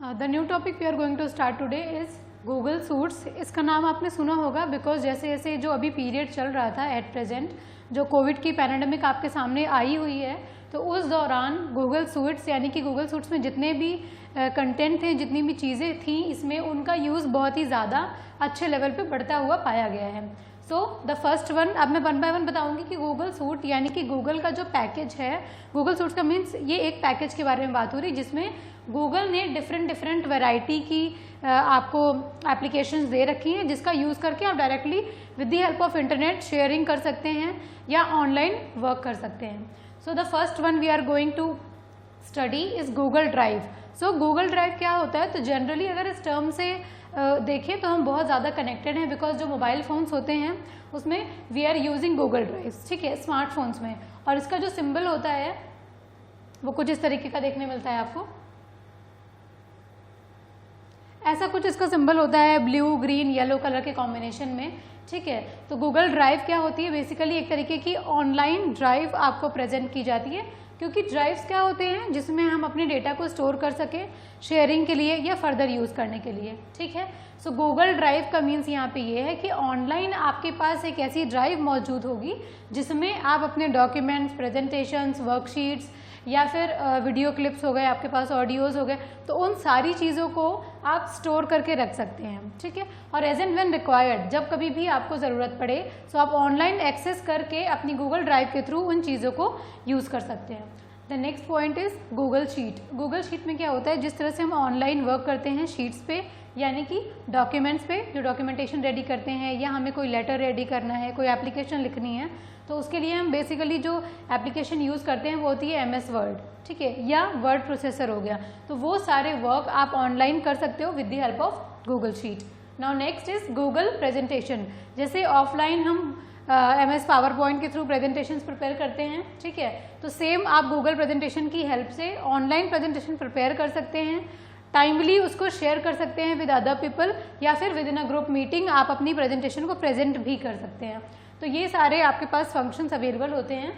The new topic we are going to start today is Google suites. इसका नाम आपने सुना होगा बिकॉज जैसे जैसे जो अभी पीरियड चल रहा था एट प्रेजेंट, जो कोविड की पैंडेमिक आपके सामने आई हुई है, तो उस दौरान गूगल सूट्स यानी कि गूगल सूट्स में जितने भी कंटेंट थे, जितनी भी चीज़ें थी, इसमें उनका यूज़ बहुत ही ज़्यादा अच्छे लेवल पे बढ़ता हुआ पाया गया है। सो द फर्स्ट वन, अब मैं वन बाय वन बताऊंगी कि गूगल सूट यानी कि गूगल का जो पैकेज है, गूगल सूट्स का मीन्स ये एक पैकेज के बारे में बात हो रही है जिसमें गूगल ने डिफरेंट वैरायटी की आपको एप्लीकेशंस दे रखी हैं जिसका यूज़ करके आप directly with the help of internet sharing कर सकते हैं या ऑनलाइन वर्क कर सकते हैं। So the first one we are going to study is Google Drive. So Google Drive क्या होता है, तो जनरली अगर इस टर्म से देखें तो हम बहुत ज़्यादा कनेक्टेड हैं बिकॉज जो मोबाइल फ़ोन्स होते हैं उसमें we are using Google Drive, ठीक है, स्मार्टफोन्स में। और इसका जो सिंबल होता है वो कुछ इस तरीके का देखने मिलता है आपको, ऐसा कुछ इसका सिंबल होता है ब्लू ग्रीन येलो कलर के कॉम्बिनेशन में, ठीक है। तो गूगल ड्राइव क्या होती है, बेसिकली एक तरीके की ऑनलाइन ड्राइव आपको प्रेजेंट की जाती है, क्योंकि ड्राइव्स क्या होते हैं जिसमें हम अपने डेटा को स्टोर कर सकें शेयरिंग के लिए या फर्दर यूज़ करने के लिए, ठीक है। सो गूगल ड्राइव का मीन्स यहाँ पे ये है कि ऑनलाइन आपके पास एक ऐसी ड्राइव मौजूद होगी जिसमें आप अपने डॉक्यूमेंट्स, प्रेजेंटेशंस, वर्कशीट्स या फिर वीडियो क्लिप्स हो गए, आपके पास ऑडियोज़ हो गए, तो उन सारी चीज़ों को आप स्टोर करके रख सकते हैं, ठीक है। और एज एंड व्हेन रिक्वायर्ड, जब कभी भी आपको ज़रूरत पड़े तो आप ऑनलाइन एक्सेस करके अपनी गूगल ड्राइव के थ्रू उन चीज़ों को यूज़ कर सकते हैं। The next point is Google sheet. Google sheet में क्या होता है, जिस तरह से हम ऑनलाइन वर्क करते हैं शीट्स पे यानी कि डॉक्यूमेंट्स पे, जो डॉक्यूमेंटेशन रेडी करते हैं या हमें कोई लेटर रेडी करना है, कोई एप्लीकेशन लिखनी है, तो उसके लिए हम बेसिकली जो एप्लीकेशन यूज़ करते हैं वो होती है MS वर्ड, ठीक है, या वर्ड प्रोसेसर हो गया। तो वो सारे वर्क आप ऑनलाइन कर सकते हो with the help of Google sheet. Now next is Google presentation. जैसे ऑफलाइन हम MS पावर पॉइंट के थ्रू प्रेजेंटेशंस प्रिपेयर करते हैं, ठीक है, तो सेम आप गूगल प्रेजेंटेशन की हेल्प से ऑनलाइन प्रेजेंटेशन प्रिपेयर कर सकते हैं, टाइमली उसको शेयर कर सकते हैं विद अदर पीपल, या फिर with in a group meeting आप अपनी प्रेजेंटेशन को प्रेजेंट भी कर सकते हैं। तो ये सारे आपके पास फंक्शंस अवेलेबल होते हैं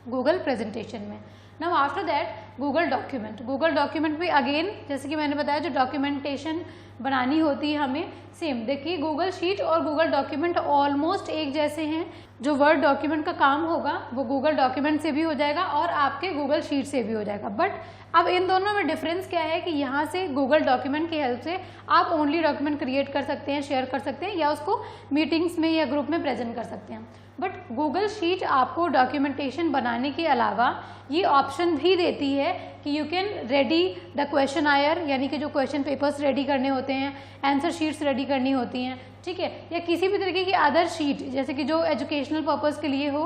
गूगल प्रेजेंटेशन में। Now after that Google document. Google document में अगेन जैसे कि मैंने बताया, जो डॉक्यूमेंटेशन बनानी होती है हमें, सेम देखिए गूगल शीट और गूगल डॉक्यूमेंट ऑलमोस्ट एक जैसे हैं। जो वर्ड डॉक्यूमेंट का काम होगा वो गूगल डॉक्यूमेंट से भी हो जाएगा और आपके गूगल शीट से भी हो जाएगा। बट अब इन दोनों में डिफरेंस क्या है कि यहाँ से गूगल डॉक्यूमेंट की हेल्प से आप ओनली डॉक्यूमेंट क्रिएट कर सकते हैं, शेयर कर सकते हैं या उसको मीटिंग्स में या ग्रुप में प्रेजेंट कर सकते हैं। बट गूगल शीट आपको डॉक्यूमेंटेशन बनाने के अलावा ये ऑप्शन भी देती है कि you can ready the questionnaire, यानी कि जो क्वेश्चन पेपर्स रेडी करने होते हैं, आंसर शीट्स रेडी करनी होती हैं, ठीक है, या किसी भी तरीके की अदर शीट जैसे कि जो एजुकेशनल पर्पज़ के लिए हो,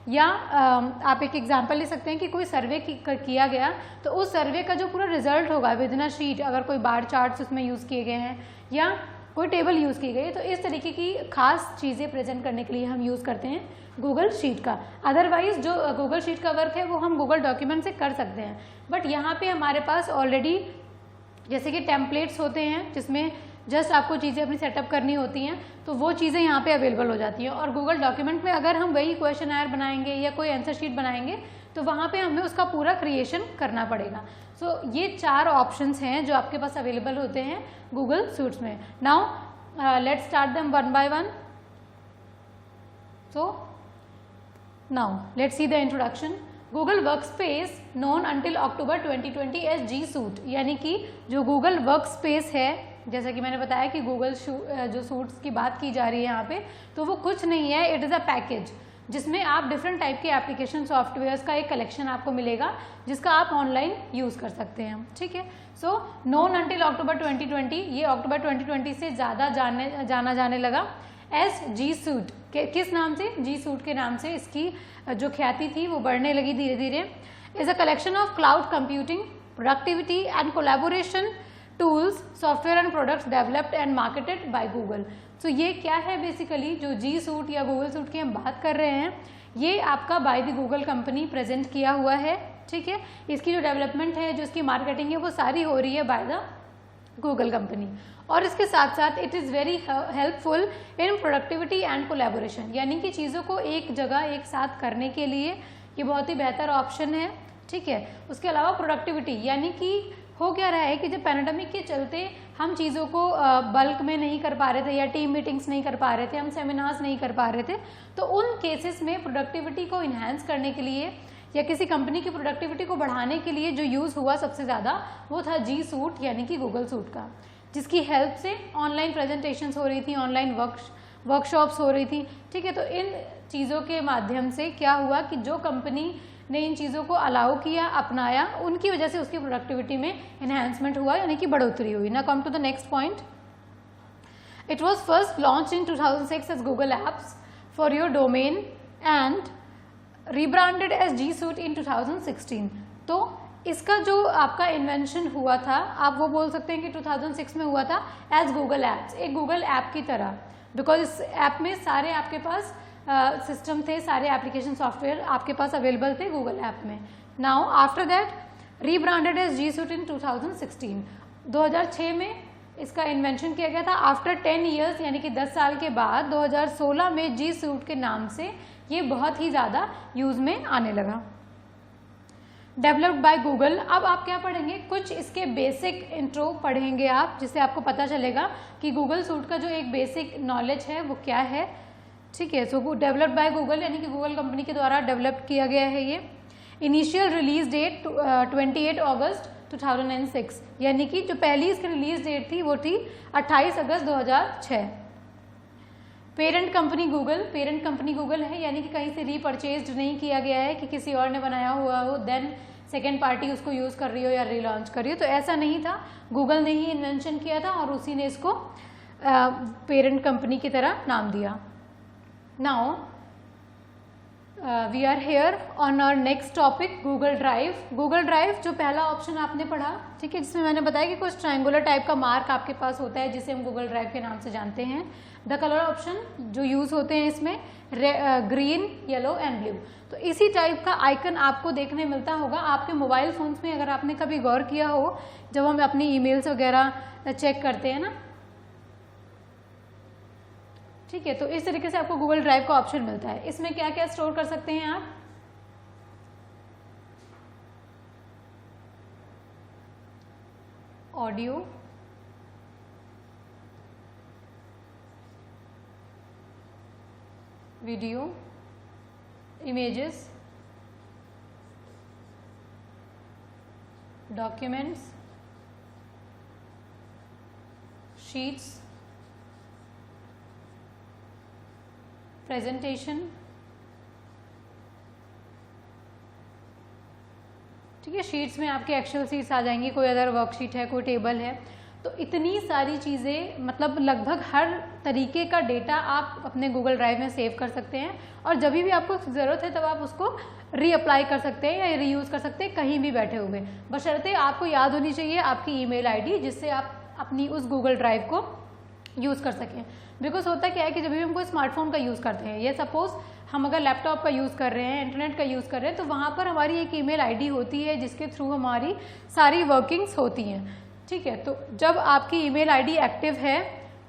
या आप एक एग्जांपल ले सकते हैं कि कोई सर्वे किया गया तो उस सर्वे का जो पूरा रिजल्ट होगा विद इन अ शीट, अगर कोई बार चार्ट्स उसमें यूज़ किए गए हैं या कोई टेबल यूज़ की गई, तो इस तरीके की खास चीज़ें प्रेजेंट करने के लिए हम यूज़ करते हैं गूगल शीट का। अदरवाइज जो गूगल शीट का वर्क है वो हम गूगल डॉक्यूमेंट से कर सकते हैं, बट यहाँ पे हमारे पास ऑलरेडी जैसे कि टेम्पलेट्स होते हैं जिसमें जस्ट आपको चीज़ें अपनी सेटअप करनी होती हैं, तो वो चीज़ें यहाँ पे अवेलेबल हो जाती हैं। और गूगल डॉक्यूमेंट में अगर हम वही क्वेश्चन आयर बनाएंगे या कोई आंसर शीट बनाएंगे तो वहाँ पे हमें उसका पूरा क्रिएशन करना पड़ेगा। सो ये चार ऑप्शंस हैं जो आपके पास अवेलेबल होते हैं गूगल सूट्स में। Now let's start them one by one. So now let's see the introduction. Google Workspace known until October 2020 as G Suite, यानी कि जो गूगल वर्कस्पेस है, जैसा कि मैंने बताया कि गूगल जो सूट्स की बात की जा रही है यहाँ पे, तो वो कुछ नहीं है, इट इज़ अ पैकेज जिसमें आप डिफरेंट टाइप के एप्लीकेशन सॉफ्टवेयर्स का एक कलेक्शन आपको मिलेगा जिसका आप ऑनलाइन यूज़ कर सकते हैं, ठीक है। सो नोन अंटिल अक्टूबर 2020, ये अक्टूबर 2020 से ज़्यादा जाना जाने लगा एस जी सूट के, किस नाम से, जी सूट के नाम से इसकी जो ख्याति थी वो बढ़ने लगी धीरे धीरे। Is a collection of cloud computing, productivity and collaboration tools, software and products developed and marketed by Google. तो ये क्या है, बेसिकली जो जी सूट या गूगल सूट की हम बात कर रहे हैं, ये आपका by the Google company present किया हुआ है, ठीक है। इसकी जो डेवलपमेंट है, जो इसकी मार्केटिंग है, वो सारी हो रही है बाय द गूगल कंपनी। और इसके साथ साथ it is very helpful in productivity and collaboration, यानी कि चीज़ों को एक जगह एक साथ करने के लिए ये बहुत ही बेहतर ऑप्शन है, ठीक है। उसके अलावा प्रोडक्टिविटी, यानी कि हो क्या रहा है कि जब पैंडेमिक के चलते हम चीज़ों को बल्क में नहीं कर पा रहे थे या टीम मीटिंग्स नहीं कर पा रहे थे, हम सेमिनार्स नहीं कर पा रहे थे, तो उन केसेस में प्रोडक्टिविटी को इन्हांस करने के लिए या किसी कंपनी की प्रोडक्टिविटी को बढ़ाने के लिए जो यूज़ हुआ सबसे ज़्यादा वो था जी सूट यानी कि गूगल सूट का, जिसकी हेल्प से ऑनलाइन प्रेजेंटेशंस हो रही थी, ऑनलाइन वर्कशॉप्स हो रही थी, ठीक है। तो इन चीज़ों के माध्यम से क्या हुआ कि जो कंपनी ने इन चीज़ों को अलाउ किया, अपनाया, उनकी वजह से उसकी प्रोडक्टिविटी में एनहांसमेंट हुआ यानी कि बढ़ोतरी हुई। Now come to the next point, it was first launch in 2006 as Google apps for your domain and rebranded as G Suite in 2016। तो इसका जो आपका इन्वेंशन हुआ था, आप वो बोल सकते हैं कि 2006 में हुआ था एज गूगल एप्स, एक गूगल ऐप की तरह, बिकॉज इस ऐप में सारे आपके पास सिस्टम थे, सारे एप्लीकेशन सॉफ्टवेयर आपके पास अवेलेबल थे गूगल ऐप में। Now after that rebranded as G Suite in 2016, 2006 में इसका इन्वेंशन किया गया था। आफ्टर 10 ईयर्स यानी कि 10 साल के बाद 2016 में जी सूट के नाम से ये बहुत ही ज़्यादा यूज़ में आने लगा। Developed by Google. अब आप क्या पढ़ेंगे, कुछ इसके बेसिक इंट्रो पढ़ेंगे आप, जिससे आपको पता चलेगा कि गूगल सूट का जो एक बेसिक नॉलेज है वो क्या है, ठीक है। सो डेवलप्ड बाय गूगल यानी कि गूगल कंपनी के द्वारा डेवलप किया गया है ये। इनिशियल रिलीज डेट 28 अगस्त 2006, यानी कि जो पहली इसकी रिलीज डेट थी वो थी 28 अगस्त 2006। Parent company Google, parent company Google है, यानी कि कहीं से रीपरचेज्ड नहीं किया गया है कि किसी और ने बनाया हुआ हो देन सेकेंड पार्टी उसको यूज़ कर रही हो या रीलॉन्च कर रही हो, तो ऐसा नहीं था। गूगल ने ही इन्वेंशन किया था और उसी ने इसको पेरेंट कंपनी की तरह नाम दिया। Now we are here on our next topic, Google Drive. Google Drive जो पहला ऑप्शन आपने पढ़ा, ठीक है, जिसमें मैंने बताया कि कुछ ट्रायंगुलर टाइप का मार्क आपके पास होता है जिसे हम गूगल ड्राइव के नाम से जानते हैं। द कलर ऑप्शन जो यूज होते हैं इसमें ग्रीन, येलो एंड ब्लू। तो इसी टाइप का आइकन आपको देखने मिलता होगा आपके मोबाइल फोन्स में, अगर आपने कभी गौर किया हो, जब हम अपनी ईमेल्स वगैरह चेक करते हैं ना, ठीक है। तो इस तरीके से आपको गूगल ड्राइव का ऑप्शन मिलता है। इसमें क्या क्या स्टोर कर सकते हैं आप, audio, video, images, documents, sheets, presentation, ठीक है। शीट्स में आपके एक्सेल शीट्स आ जाएंगी, कोई अदर वर्कशीट है, कोई टेबल है, तो इतनी सारी चीज़ें, मतलब लगभग हर तरीके का डेटा आप अपने गूगल ड्राइव में सेव कर सकते हैं और जब भी आपको ज़रूरत है तब आप उसको रीअप्लाई कर सकते हैं या रीयूज़ कर सकते हैं कहीं भी बैठे हुए, बशर्ते आपको याद होनी चाहिए आपकी ईमेल आईडी, जिससे आप अपनी उस गूगल ड्राइव को यूज़ कर सकें। बिकॉज होता क्या है कि जब भी हम कोई स्मार्टफोन का यूज़ करते हैं, या सपोज हम अगर लैपटॉप का यूज़ कर रहे हैं, इंटरनेट का यूज़ कर रहे हैं, तो वहाँ पर हमारी एक ईमेल आईडी होती है जिसके थ्रू हमारी सारी वर्किंग्स होती हैं, ठीक है। तो जब आपकी ईमेल आईडी एक्टिव है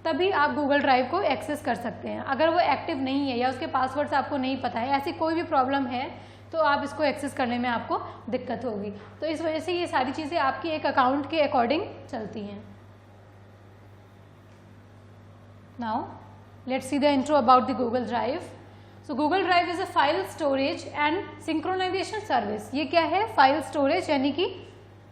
तभी आप गूगल ड्राइव को एक्सेस कर सकते हैं। अगर वो एक्टिव नहीं है या उसके पासवर्ड्स आपको नहीं पता है, ऐसी कोई भी प्रॉब्लम है, तो आप इसको एक्सेस करने में आपको दिक्कत होगी। तो इस वजह से ये सारी चीज़ें आपकी एक अकाउंट के अकॉर्डिंग चलती हैं। Now let's see the intro about the Google Drive. So Google Drive is a file storage and synchronization service. ये क्या है, फाइल स्टोरेज, यानी कि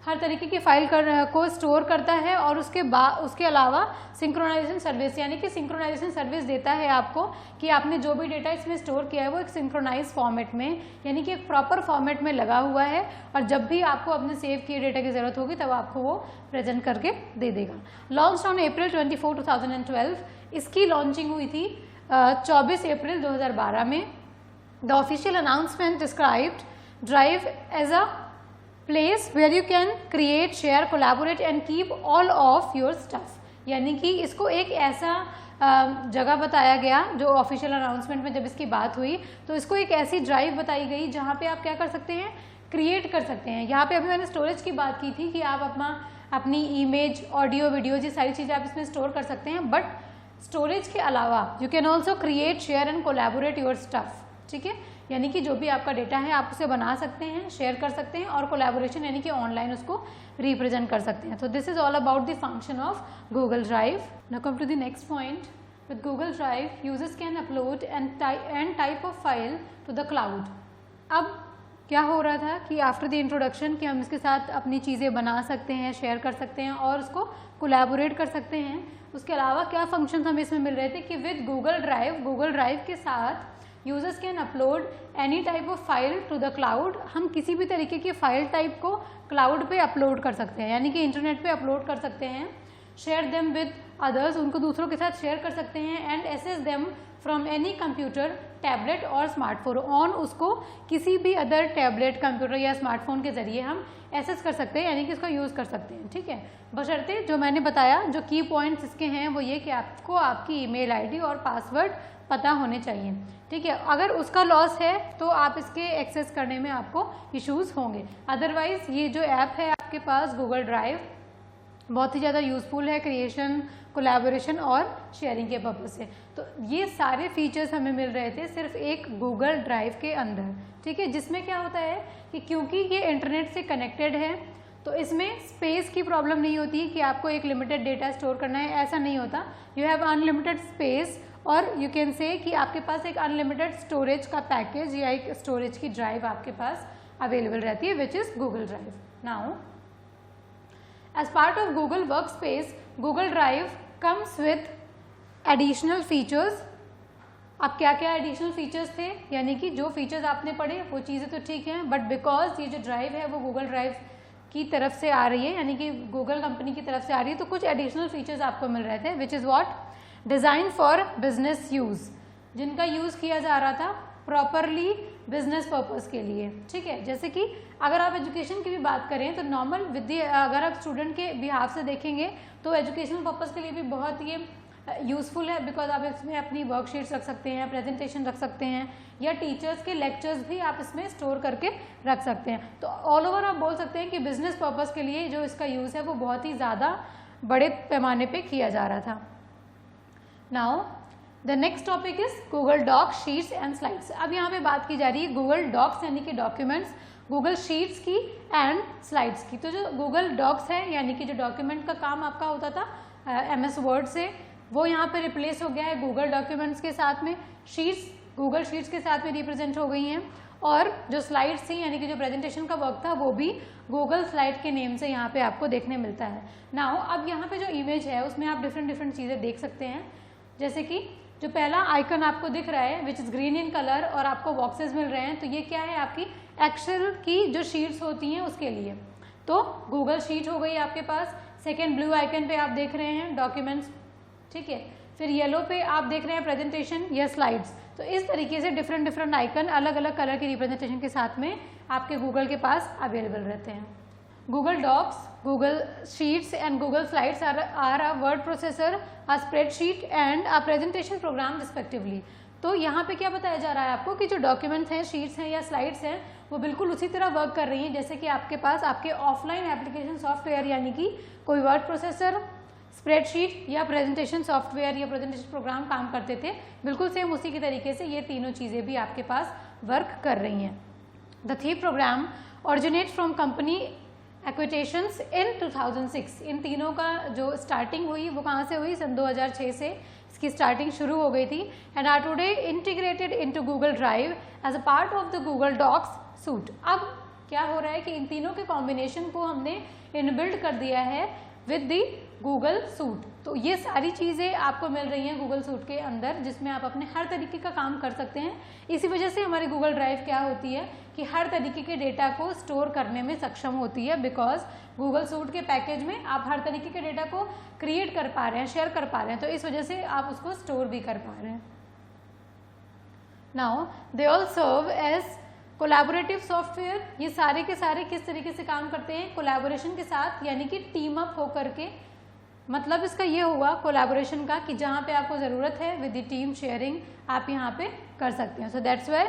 हर तरीके की फाइल को स्टोर करता है और उसके अलावा सिंक्रोनाइजेशन सर्विस, यानी कि सिंक्रोनाइजेशन सर्विस देता है आपको कि आपने जो भी डेटा इसमें स्टोर किया है वो एक सिंक्रोनाइज फॉर्मेट में, यानी कि एक प्रॉपर फॉर्मेट में लगा हुआ है, और जब भी आपको अपने सेव किए डेटा की जरूरत होगी तब आपको वो प्रेजेंट करके दे देगा। लॉन्च ऑन April 24, 2012, इसकी लॉन्चिंग हुई थी 24 अप्रैल 2012 में। The official announcement described Drive as a place where you can create, share, collaborate and keep all of your stuff, यानी कि इसको एक ऐसा जगह बताया गया, जो ऑफिशियल अनाउंसमेंट में जब इसकी बात हुई तो इसको एक ऐसी ड्राइव बताई गई जहाँ पे आप क्या कर सकते हैं, क्रिएट कर सकते हैं। यहाँ पे अभी मैंने स्टोरेज की बात की थी कि आप अपनी इमेज, ऑडियो, वीडियोज, ये सारी चीज़ें आप इसमें स्टोर कर सकते हैं, बट स्टोरेज के अलावा you can also create, share and collaborate your stuff, ठीक है। यानी कि जो भी आपका डेटा है आप उसे बना सकते हैं, शेयर कर सकते हैं, और कोलैबोरेशन यानी कि ऑनलाइन उसको रिप्रेजेंट कर सकते हैं. तो this is all about the function of Google Drive. Now come to the next point. With Google Drive, users can upload and type of file to the cloud. अब क्या हो रहा था कि आफ्टर द इंट्रोडक्शन कि हम इसके साथ अपनी चीज़ें बना सकते हैं, शेयर कर सकते हैं और उसको कोलैबोरेट कर सकते हैं. उसके अलावा क्या फंक्शन हमें इसमें मिल रहे थे कि विद गूगल ड्राइव के साथ users can upload any type of file to the cloud. हम किसी भी तरीके की फाइल टाइप को क्लाउड पे अपलोड कर सकते हैं, यानी कि इंटरनेट पे अपलोड कर सकते हैं. शेयर देम विद अदर्स, उनको दूसरों के साथ शेयर कर सकते हैं. And access them from any computer, tablet और स्मार्टफोन. ऑन उसको किसी भी अदर टैबलेट, कंप्यूटर या स्मार्टफोन के जरिए हम एसेस कर सकते हैं, यानी कि इसका यूज़ कर सकते हैं. ठीक है, बशर्ते जो मैंने बताया, जो की पॉइंट्स इसके हैं वो ये कि आपको आपकी ईमेल आईडी और पासवर्ड पता होने चाहिए. ठीक है, अगर उसका लॉस है तो आप इसके एक्सेस करने में आपको इश्यूज होंगे. अदरवाइज ये जो ऐप है आपके पास गूगल ड्राइव बहुत ही ज़्यादा यूज़फुल है क्रिएशन, कोलैबोरेशन और शेयरिंग के पर्पज से. तो ये सारे फीचर्स हमें मिल रहे थे सिर्फ एक गूगल ड्राइव के अंदर. ठीक है, जिसमें क्या होता है कि क्योंकि ये इंटरनेट से कनेक्टेड है तो इसमें स्पेस की प्रॉब्लम नहीं होती कि आपको एक लिमिटेड डेटा स्टोर करना है, ऐसा नहीं होता. यू हैव अनलिमिटेड स्पेस और यू कैन से कि आपके पास एक अनलिमिटेड स्टोरेज का पैकेज या एक स्टोरेज की ड्राइव आपके पास अवेलेबल रहती है, which is Google Drive. Now as part of Google Workspace, Google Drive comes with additional features. अब क्या क्या एडिशनल फीचर्स थे, यानी कि जो फीचर्स आपने पढ़े वो चीज़ें तो ठीक हैं, बट बिकॉज ये जो ड्राइव है वो गूगल ड्राइव की तरफ से आ रही है, यानी कि गूगल कंपनी की तरफ से आ रही है, तो कुछ एडिशनल फीचर्स आपको मिल रहे थे, which is what, design for business use, जिनका यूज़ किया जा रहा था प्रॉपरली बिजनेस पर्पस के लिए. ठीक है, जैसे कि अगर आप एजुकेशन की भी बात करें तो नॉर्मल अगर आप स्टूडेंट के बिहाफ से देखेंगे तो एजुकेशनल पर्पस के लिए भी बहुत ये यूज़फुल है, बिकॉज आप इसमें अपनी वर्कशीट्स रख सकते हैं, प्रेजेंटेशन रख सकते हैं, या टीचर्स के लेक्चर्स भी आप इसमें स्टोर करके रख सकते हैं. तो ऑल ओवर आप बोल सकते हैं कि बिजनेस पर्पस के लिए जो इसका यूज़ है वो बहुत ही ज़्यादा बड़े पैमाने पर किया जा रहा था. Now the next topic is Google Docs, Sheets and Slides. अब यहाँ पे बात की जा रही है गूगल डॉक्स यानी कि डॉक्यूमेंट्स, गूगल शीट्स की एंड स्लाइड्स की. तो जो गूगल डॉक्स है यानी कि जो डॉक्यूमेंट का काम आपका होता था MS वर्ड से, वो यहाँ पे रिप्लेस हो गया है गूगल डॉक्यूमेंट्स के साथ में. शीट्स गूगल शीट्स के साथ में रिप्रेजेंट हो गई हैं, और जो स्लाइड्स थी यानी कि जो प्रेजेंटेशन का वर्क था वो भी गूगल स्लाइड के नेम से यहाँ पे आपको देखने मिलता है. नाउ अब यहाँ पे जो इमेज है उसमें आप डिफरेंट चीज़ें देख सकते हैं, जैसे कि जो पहला आइकन आपको दिख रहा है which is green in colour और आपको बॉक्सेस मिल रहे हैं, तो ये क्या है, आपकी एक्सेल की जो शीट्स होती हैं उसके लिए. तो गूगल शीट हो गई आपके पास. सेकेंड ब्लू आइकन पे आप देख रहे हैं डॉक्यूमेंट्स. ठीक है, फिर येलो पे आप देख रहे हैं प्रेजेंटेशन या स्लाइड्स. तो इस तरीके से डिफरेंट आइकन अलग अलग कलर की रिप्रेजेंटेशन के साथ में आपके गूगल के पास अवेलेबल रहते हैं. Google Docs, Google Sheets and Google Slides are a word processor, a spreadsheet and a presentation program respectively. तो यहाँ पे क्या बताया जा रहा है आपको कि जो डॉक्यूमेंट्स हैं, शीट्स हैं या स्लाइड्स हैं, वो बिल्कुल उसी तरह वर्क कर रही हैं जैसे कि आपके पास आपके ऑफलाइन एप्लीकेशन सॉफ्टवेयर यानी कि कोई वर्ड प्रोसेसर, स्प्रेडशीट या प्रेजेंटेशन सॉफ्टवेयर या प्रेजेंटेशन प्रोग्राम काम करते थे. बिल्कुल सेम उसी के तरीके से ये तीनों चीज़ें भी आपके पास वर्क कर रही हैं. The three program originate from company acquisitions in 2006. इन तीनों का जो स्टार्टिंग हुई वो कहाँ से हुई, सन 2006 से इसकी स्टार्टिंग शुरू हो गई थी. And are today integrated into Google Drive as a part of the Google Docs suite. अब क्या हो रहा है कि इन तीनों के कॉम्बिनेशन को हमने इनबिल्ड कर दिया है विद द गूगल सूट. तो ये सारी चीज़ें आपको मिल रही हैं गूगल सूट के अंदर, जिसमें आप अपने हर तरीके का काम कर सकते हैं. इसी वजह से हमारी गूगल ड्राइव क्या होती है कि हर तरीके के डेटा को स्टोर करने में सक्षम होती है, बिकॉज गूगल सूट के पैकेज में आप हर तरीके के डेटा को क्रिएट कर पा रहे हैं, शेयर कर पा रहे हैं, तो इस वजह से आप उसको स्टोर भी कर पा रहे हैं. Now they all serve as collaborative software. ये सारे के सारे किस तरीके से काम करते हैं, कोलैबोरेशन के साथ, यानी कि टीम अप होकर के. मतलब इसका ये हुआ कोलैबोरेशन का कि जहाँ पे आपको ज़रूरत है विद द टीम शेयरिंग आप यहाँ पे कर सकते हैं. So that's why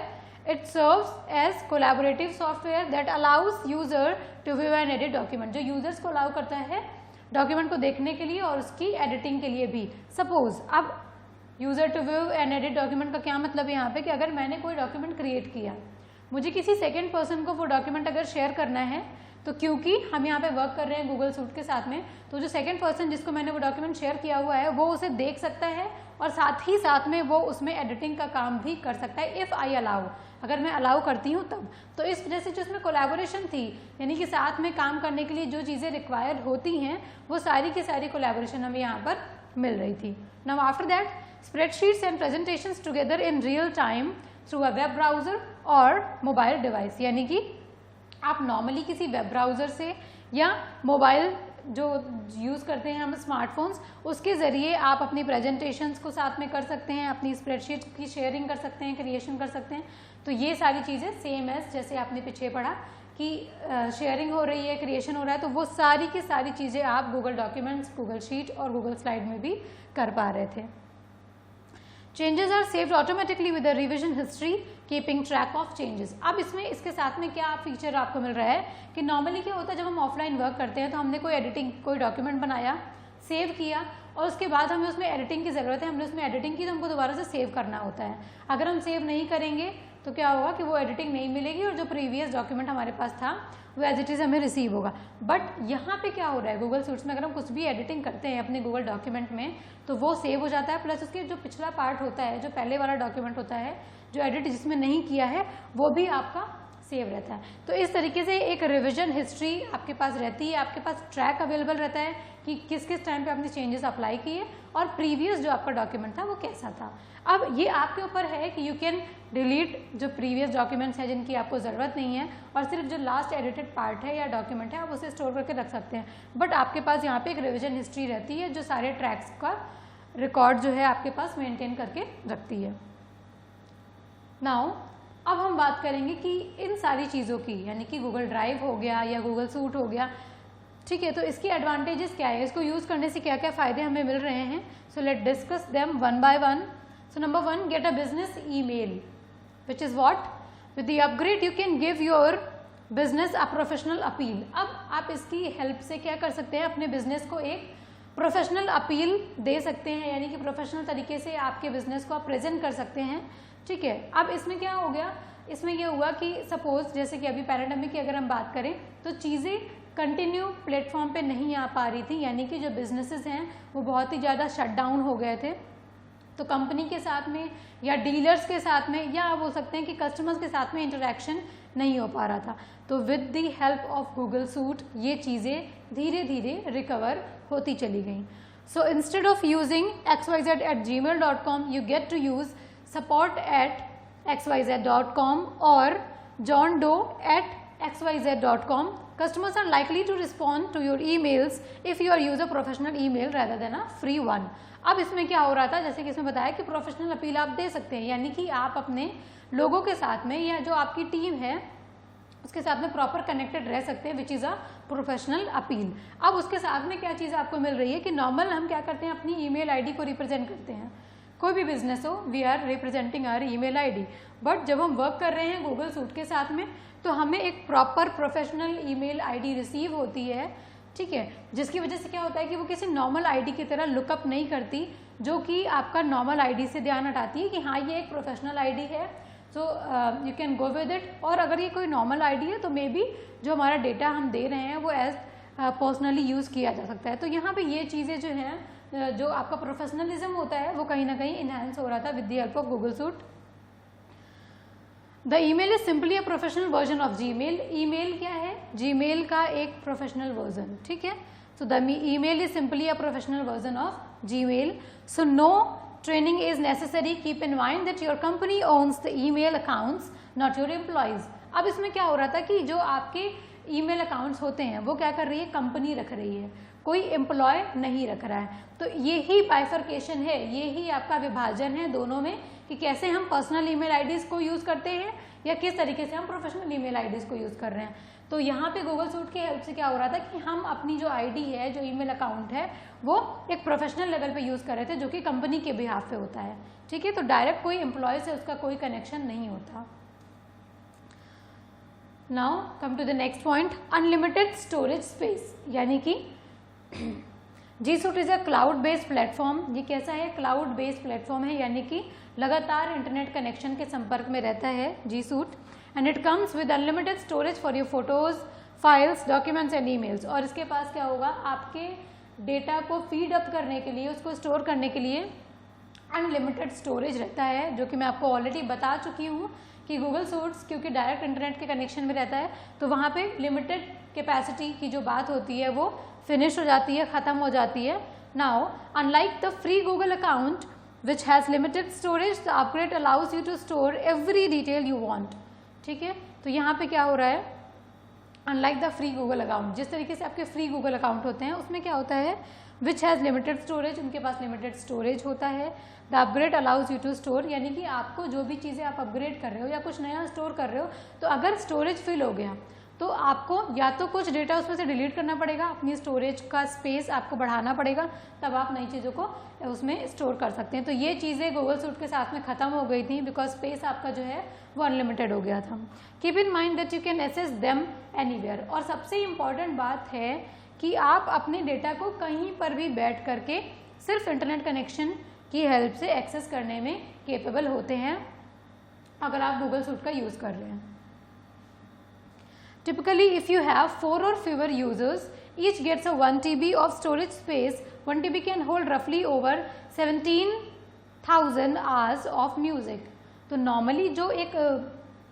it serves as collaborative software that allows user to view and edit document. जो यूजर्स को अलाउ करता है डॉक्यूमेंट को देखने के लिए और उसकी एडिटिंग के लिए भी. सपोज अब user to view and edit document का क्या मतलब है यहाँ पे कि अगर मैंने कोई डॉक्यूमेंट क्रिएट किया, मुझे किसी सेकेंड पर्सन को वो डॉक्यूमेंट अगर शेयर करना है, तो क्योंकि हम यहाँ पे वर्क कर रहे हैं गूगल सूट के साथ में, तो जो सेकंड पर्सन जिसको मैंने वो डॉक्यूमेंट शेयर किया हुआ है वो उसे देख सकता है और साथ ही साथ में वो उसमें एडिटिंग का काम भी कर सकता है इफ़ आई अलाउ, अगर मैं अलाउ करती हूँ तब। तो इस वजह से जो इसमें कोलैबोरेशन थी, यानी कि साथ में काम करने के लिए जो चीज़ें रिक्वायर होती हैं वो सारी की सारी कोलैबोरेशन हमें यहाँ पर मिल रही थी। Now after that spreadsheets and presentations together in real time through a web browser और मोबाइल डिवाइस, यानी कि आप नॉर्मली किसी वेब ब्राउज़र से या मोबाइल जो यूज़ करते हैं हम स्मार्टफोन्स, उसके ज़रिए आप अपनी प्रेजेंटेशंस को साथ में कर सकते हैं, अपनी स्प्रेडशीट की शेयरिंग कर सकते हैं, क्रिएशन कर सकते हैं। तो ये सारी चीज़ें सेम एज जैसे आपने पीछे पढ़ा कि शेयरिंग हो रही है, क्रिएशन हो रहा है, तो वो सारी की सारी चीज़ें आप गूगल डॉक्यूमेंट्स, गूगल शीट और गूगल स्लाइड में भी कर पा रहे थे। Changes are saved automatically with the revision history keeping track of changes. अब इसमें इसके साथ में क्या फीचर आपको मिल रहा है कि नॉर्मली क्या होता है जब हम ऑफलाइन वर्क करते हैं तो हमने कोई एडिटिंग, कोई डॉक्यूमेंट बनाया, सेव किया और उसके बाद हमें उसमें एडिटिंग की ज़रूरत है, हमने उसमें एडिटिंग की तो हमको दोबारा से सेव करना होता है। अगर हम सेव नहीं करेंगे तो क्या होगा कि वो एडिटिंग नहीं मिलेगी और जो प्रीवियस डॉक्यूमेंट हमारे पास था वो एज इट इज़ हमें रिसीव होगा। बट यहाँ पे क्या हो रहा है गूगल सूट्स में, अगर हम कुछ भी एडिटिंग करते हैं अपने गूगल डॉक्यूमेंट में तो वो सेव हो जाता है, प्लस उसके जो पिछला पार्ट होता है, जो पहले वाला डॉक्यूमेंट होता है, जो एडिट जिसमें नहीं किया है वो भी आपका सेव रहता है। तो इस तरीके से एक रिविजन हिस्ट्री आपके पास रहती है, आपके पास ट्रैक अवेलेबल रहता है कि किस किस टाइम पे आपने चेंजेस अप्लाई किए और प्रीवियस जो आपका डॉक्यूमेंट था वो कैसा था। अब ये आपके ऊपर है कि यू कैन डिलीट जो प्रीवियस डॉक्यूमेंट्स हैं जिनकी आपको ज़रूरत नहीं है और सिर्फ जो लास्ट एडिटेड पार्ट है या डॉक्यूमेंट है आप उसे स्टोर करके रख सकते हैं। बट आपके पास यहाँ पे एक रिविजन हिस्ट्री रहती है जो सारे ट्रैक्स का रिकॉर्ड जो है आपके पास मेंटेन करके रखती है। नाउ अब हम बात करेंगे कि इन सारी चीज़ों की, यानी कि गूगल ड्राइव हो गया या गूगल सूट हो गया, ठीक है, तो इसकी एडवांटेजेस क्या है, इसको यूज़ करने से क्या क्या फ़ायदे हमें मिल रहे हैं। So let discuss them one by one. So number 1, get a business email, which is what, with the upgrade you can give your business a professional appeal. अब आप इसकी हेल्प से क्या कर सकते हैं, अपने बिजनेस को एक प्रोफेशनल अपील दे सकते हैं, यानी कि प्रोफेशनल तरीके से आपके बिजनेस को आप प्रेजेंट कर सकते हैं। ठीक है, अब इसमें क्या हो गया, इसमें ये हुआ कि सपोज जैसे कि अभी पैराडेमिक की अगर हम बात करें तो चीज़ें कंटिन्यू प्लेटफॉर्म पे नहीं आ पा रही थी, यानी कि जो बिजनेसेस हैं वो बहुत ही ज़्यादा शट डाउन हो गए थे। तो कंपनी के साथ में या डीलर्स के साथ में या आप बोल सकते हैं कि कस्टमर्स के साथ में इंटरेक्शन नहीं हो पा रहा था। तो with the help of Google suit ये चीज़ें धीरे धीरे रिकवर होती चली गई। So instead of using xyz@gmail.com you get to use support@xyz.com or johndoe@xyz.com. Customers are likely to respond to your emails if you are use a professional email rather than a free one. अब इसमें क्या हो रहा था, जैसे कि इसमें बताया कि प्रोफेशनल अपील आप दे सकते हैं, यानी कि आप अपने लोगों के साथ में या जो आपकी टीम है उसके साथ में प्रॉपर कनेक्टेड रह सकते हैं, which is a professional appeal. अब उसके साथ में क्या चीज़ आपको मिल रही है कि नॉर्मल हम क्या करते हैं, अपनी ईमेल आईडी को रिप्रेजेंट करते हैं, कोई भी बिजनेस हो we are representing our email ID. But जब हम वर्क कर रहे हैं गूगल सूट के साथ में तो हमें एक proper professional email ID receive होती है, ठीक है, जिसकी वजह से क्या होता है कि वो किसी नॉर्मल आईडी की तरह लुकअप नहीं करती, जो कि आपका नॉर्मल आईडी से ध्यान हटाती है कि हाँ ये एक प्रोफेशनल आईडी है, so you can go with it. और अगर ये कोई नॉर्मल आईडी है तो मे बी जो हमारा डेटा हम दे रहे हैं वो एज पर्सनली यूज़ किया जा सकता है। तो यहाँ पे ये चीज़ें जो हैं, जो आपका प्रोफेशनलिज्म होता है वो कहीं ना कहीं इनहेंस हो रहा था with the help of Google suite. The email is simply a professional version of Gmail. Email क्या है, जीमेल का एक प्रोफेशनल वर्जन, ठीक है। So the email is simply a professional version of Gmail. So no training is necessary, keep in mind that your company owns the email accounts not your employees. अब इसमें क्या हो रहा था कि जो आपके ईमेल अकाउंट्स होते हैं वो क्या कर रही है, कंपनी रख रही है, कोई एम्प्लॉय नहीं रख रहा है। तो यही बाइफर्केशन है, यही आपका विभाजन है दोनों में कि कैसे हम पर्सनल ईमेल आईडीज को यूज़ करते हैं या किस तरीके से हम प्रोफेशनल ईमेल आईडीज को यूज़ कर रहे हैं। तो यहाँ पे गूगल सूट की हेल्प से क्या हो रहा था कि हम अपनी जो आईडी है, जो ईमेल अकाउंट है, वो एक प्रोफेशनल लेवल पे यूज़ कर रहे थे, जो कि कंपनी के बिहाफ पे होता है, ठीक है। तो डायरेक्ट कोई एम्प्लॉय से उसका कोई कनेक्शन नहीं होता। Now come to the next point, unlimited storage space, यानी कि G suit is a cloud based platform. ये कैसा है? क्लाउड बेस्ड प्लेटफॉर्म है, यानी कि लगातार इंटरनेट कनेक्शन के संपर्क में रहता है G suite. And it comes with unlimited storage for your photos, files, documents and emails. और इसके पास क्या होगा? आपके डेटा को फीड अप करने के लिए, उसको स्टोर करने के लिए अनलिमिटेड स्टोरेज रहता है, जो कि मैं आपको ऑलरेडी बता चुकी हूँ कि गूगल सूट्स क्योंकि डायरेक्ट इंटरनेट के कनेक्शन में रहता है, तो वहाँ पे लिमिटेड कैपेसिटी की जो बात होती है वो फिनिश हो जाती है, ख़त्म हो जाती है। Now unlike the free Google account which has limited storage, the upgrade allows you to store every detail you want. ठीक है, तो यहाँ पे क्या हो रहा है? Unlike the free Google account, जिस तरीके से आपके फ्री गूगल अकाउंट होते हैं उसमें क्या होता है? विच हैज़ लिमिटेड स्टोरेज, उनके पास लिमिटेड स्टोरेज होता है। The upgrade allows you to store, यानी कि आपको जो भी चीज़ें आप अपग्रेड कर रहे हो या कुछ नया स्टोर कर रहे हो, तो अगर स्टोरेज फिल हो गया तो आपको या तो कुछ डेटा उसमें से डिलीट करना पड़ेगा, अपनी स्टोरेज का स्पेस आपको बढ़ाना पड़ेगा, तब आप नई चीज़ों को उसमें स्टोर कर सकते हैं। तो ये चीज़ें गूगल सूट के साथ में ख़त्म हो गई थी, बिकॉज स्पेस आपका जो है वो अनलिमिटेड हो गया था। Keep in mind that you can access them anywhere. और सबसे इम्पॉर्टेंट बात है कि आप अपने डेटा को कहीं पर भी बैठ करके सिर्फ इंटरनेट कनेक्शन की हेल्प से एक्सेस करने में केपेबल होते हैं अगर आप गूगल सूट का यूज़ कर रहे हैं। Typically, if you have 4 or fewer users, each gets a 1 TB of storage space. 1 TB can hold roughly over 17,000 hours of music. तो नॉर्मली जो एक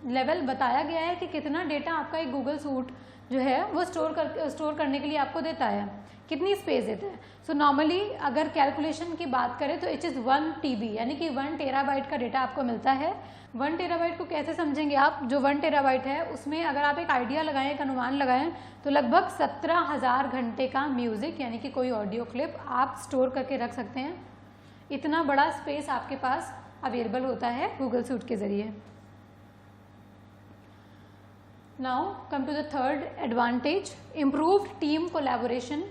लेवल बताया गया है कि कितना डेटा आपका एक गूगल सूट जो है वो स्टोर करने के लिए आपको देता है, कितनी स्पेस देता है। सो नॉर्मली अगर कैलकुलेशन की बात करें तो इट इज़ 1 TB, यानी कि 1 टेराबाइट का डेटा आपको मिलता है। 1 टेराबाइट को कैसे समझेंगे आप? जो 1 टेराबाइट है उसमें अगर आप एक आइडिया लगाएं, एक अनुमान लगाएं, तो लगभग 17,000 घंटे का म्यूजिक यानी कि कोई ऑडियो क्लिप आप स्टोर करके रख सकते हैं। इतना बड़ा स्पेस आपके पास अवेलेबल होता है गूगल सूट के जरिए। Now come to the third advantage, improved team collaboration.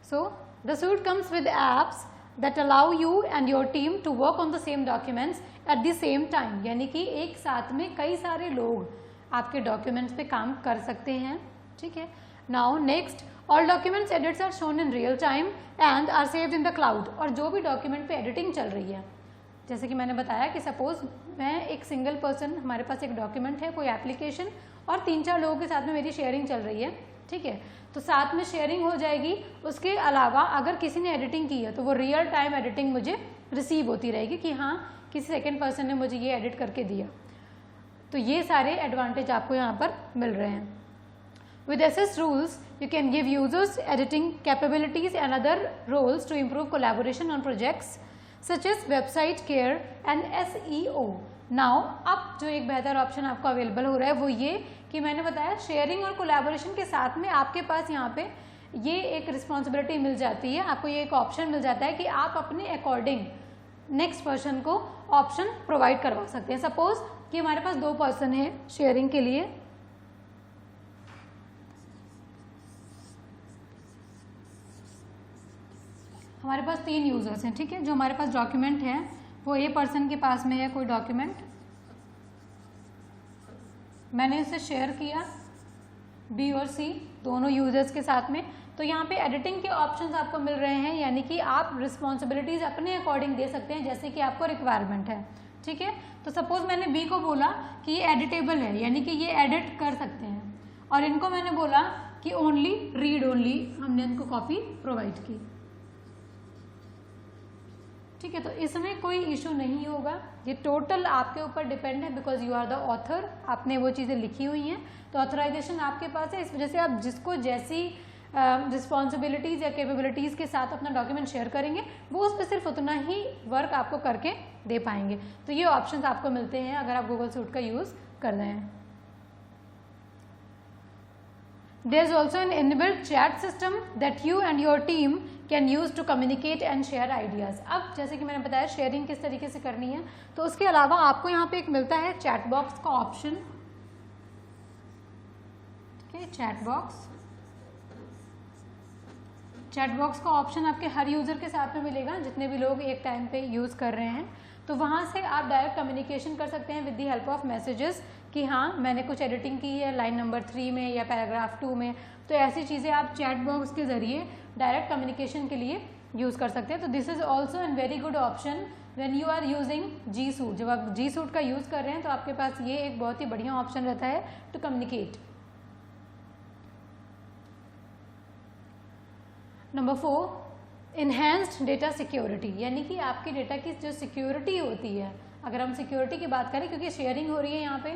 So the suite comes with apps that allow you and your team to work on the same documents at the same time. यानी कि एक साथ में कई सारे लोग आपके documents पे काम कर सकते हैं। ठीक है, Now next, all documents edits are shown in real time and are saved in the cloud. और जो भी डॉक्यूमेंट पे एडिटिंग चल रही है, जैसे कि मैंने बताया कि सपोज मैं एक सिंगल पर्सन, हमारे पास एक डॉक्यूमेंट है, कोई एप्लीकेशन, और 3-4 लोगों के साथ में मेरी शेयरिंग चल रही है। ठीक है, तो साथ में शेयरिंग हो जाएगी। उसके अलावा अगर किसी ने एडिटिंग की है तो वो रियल टाइम एडिटिंग मुझे रिसीव होती रहेगी कि हाँ किसी सेकेंड पर्सन ने मुझे ये एडिट करके दिया। तो ये सारे एडवांटेज आपको यहाँ पर मिल रहे हैं। With SS rules, you can give users editing capabilities and other roles to improve collaboration on projects such as website care and SEO. Now, अब जो एक बेहतर ऑप्शन आपको अवेलेबल हो रहा है वो ये कि मैंने बताया शेयरिंग और कोलैबोरेशन के साथ में आपके पास यहाँ पे ये एक रिस्पॉन्सिबिलिटी मिल जाती है, आपको ये एक ऑप्शन मिल जाता है कि आप अपने अकॉर्डिंग नेक्स्ट पर्सन को ऑप्शन प्रोवाइड करवा सकते हैं। सपोज कि हमारे पास 2 पर्सन है शेयरिंग के लिए, हमारे पास 3 यूजर्स हैं। ठीक है, जो हमारे पास डॉक्यूमेंट है वो ए पर्सन के पास में है कोई डॉक्यूमेंट, मैंने इसे शेयर किया बी और सी दोनों यूजर्स के साथ में। तो यहाँ पे एडिटिंग के ऑप्शंस आपको मिल रहे हैं, यानी कि आप रिस्पॉन्सिबिलिटीज अपने अकॉर्डिंग दे सकते हैं जैसे कि आपको रिक्वायरमेंट है। ठीक है, तो सपोज मैंने बी को बोला कि ये एडिटेबल है, यानी कि ये एडिट कर सकते हैं, और इनको मैंने बोला कि ओनली रीड ओनली, हमने इनको कॉपी प्रोवाइड की। ठीक है, तो इसमें कोई इशू नहीं होगा, ये टोटल आपके ऊपर डिपेंड है because you are the author, आपने वो चीज़ें लिखी हुई हैं, तो ऑथराइजेशन आपके पास है। इस वजह से आप जिसको जैसी रिस्पॉन्सिबिलिटीज़ या कैपेबिलिटीज़ के साथ अपना डॉक्यूमेंट शेयर करेंगे वो उस पर सिर्फ उतना ही वर्क आपको करके दे पाएंगे। तो ये ऑप्शंस आपको मिलते हैं अगर आप गूगल सूट का यूज़ कर रहे हैं। There is also an inbuilt chat system that you and your team can use to communicate and share ideas. अब जैसे कि मैंने बताया शेयरिंग किस तरीके से करनी है, तो उसके अलावा आपको यहाँ पे एक मिलता है चैट बॉक्स का ऑप्शन। ठीक है, चैट बॉक्स का ऑप्शन आपके हर यूजर के साथ में मिलेगा जितने भी लोग एक टाइम पे यूज कर रहे हैं। तो वहाँ से आप डायरेक्ट कम्युनिकेशन कर सकते हैं with the help of messages कि हाँ मैंने कुछ एडिटिंग की है लाइन नंबर 3 में या पैराग्राफ 2 में, तो ऐसी चीज़ें आप चैट बॉक्स के ज़रिए डायरेक्ट कम्युनिकेशन के लिए यूज़ कर सकते हैं। तो this is also an very good option when you are using G Suite. जब आप जी सूट का यूज़ कर रहे हैं तो आपके पास ये एक बहुत ही बढ़िया ऑप्शन रहता है to communicate. Number 4, enhanced data security, यानी कि आपके डेटा की जो सिक्योरिटी होती है, अगर हम सिक्योरिटी की बात करें, क्योंकि शेयरिंग हो रही है यहाँ पे,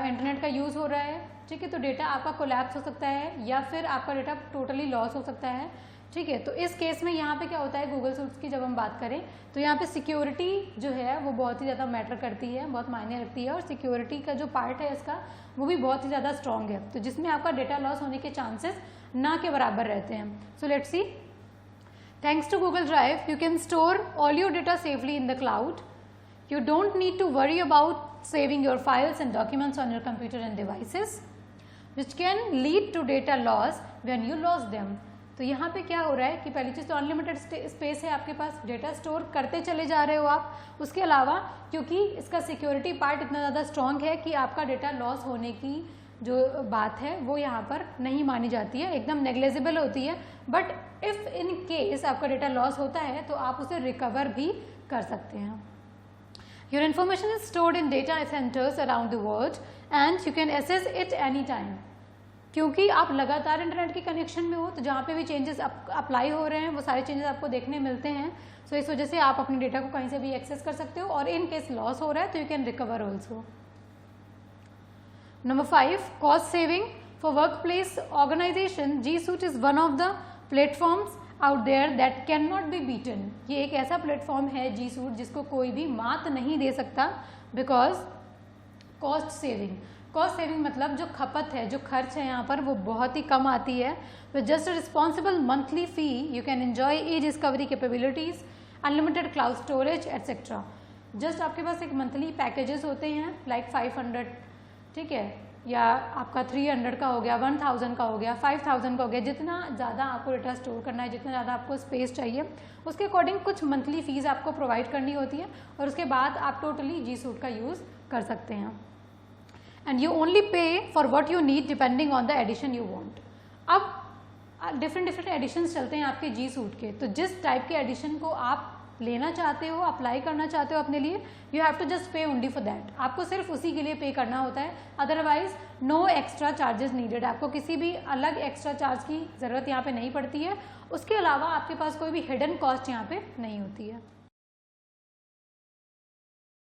इंटरनेट का यूज़ हो रहा है, ठीक है, तो डेटा आपका कोलैप्स हो सकता है या फिर आपका डेटा टोटली लॉस हो सकता है, ठीक है। तो इस केस में यहाँ पे क्या होता है, गूगल सूट्स की जब हम बात करें तो यहाँ पे सिक्योरिटी जो है वो बहुत ही ज़्यादा मैटर करती है, बहुत मायने रखती है, और सिक्योरिटी का जो पार्ट है इसका वो भी बहुत ही ज़्यादा स्ट्रॉन्ग है, तो जिसमें आपका डेटा लॉस होने के चांसेस ना के बराबर रहते हैं। So let's see, thanks to Google Drive you can store all your data safely in the cloud. You don't need to worry about saving your files and documents on your computer and devices, which can lead to data loss when you lose them. तो यहाँ पे क्या हो रहा है कि पहली चीज़ तो अनलिमिटेड स्पेस है आपके पास, डेटा स्टोर करते चले जा रहे हो आप, उसके अलावा क्योंकि इसका सिक्योरिटी पार्ट इतना ज़्यादा स्ट्रॉन्ग है कि आपका डेटा लॉस होने की जो बात है वो यहाँ पर नहीं मानी जाती है, एकदम नेग्लेजिबल होती है। बट इफ़ इन केस आपका डेटा लॉस होता है तो आप उसे रिकवर भी कर सकते हैं। Your information is stored in data centers around the world and you can access it anytime. क्योंकि आप लगातार इंटरनेट के कनेक्शन में हो तो जहाँ पे भी चेंजेस अप्लाई हो रहे हैं वो सारे चेंजेस आपको देखने मिलते हैं। सो इस वजह से आप अपने डेटा को कहीं से भी एक्सेस कर सकते हो, और इन केस लॉस हो रहा है तो you can recover also. Number 5, cost saving for workplace organization. G suit is one of the platforms out there that can not be beaten. ये एक ऐसा प्लेटफॉर्म है जी सूट जिसको कोई भी मात नहीं दे सकता, because cost saving, cost saving मतलब जो खपत है, जो खर्च है यहाँ पर वो बहुत ही कम आती है। With just a responsible monthly fee you can enjoy E discovery capabilities, unlimited cloud storage etcetera. Just आपके पास एक मंथली पैकेजेस होते हैं लाइक 500, ठीक है, या आपका 300 का हो गया, 1000 का हो गया, 5000 का हो गया, जितना ज़्यादा आपको डेटा स्टोर करना है, जितना ज़्यादा आपको स्पेस चाहिए उसके अकॉर्डिंग कुछ मंथली फीस आपको प्रोवाइड करनी होती है, और उसके बाद आप टोटली जी सूट का यूज़ कर सकते हैं। And you only pay for what you need depending on the edition you want. अब डिफरेंट एडिशंस चलते हैं आपके जी सूट के, तो जिस टाइप के एडिशन को आप लेना चाहते हो, अप्लाई करना चाहते हो अपने लिए, you have to just pay only for that. आपको सिर्फ उसी के लिए पे करना होता है, otherwise no extra charges needed. आपको किसी भी अलग एक्स्ट्रा चार्ज की ज़रूरत यहाँ पे नहीं पड़ती है। उसके अलावा आपके पास कोई भी हिडन कॉस्ट यहाँ पे नहीं होती है।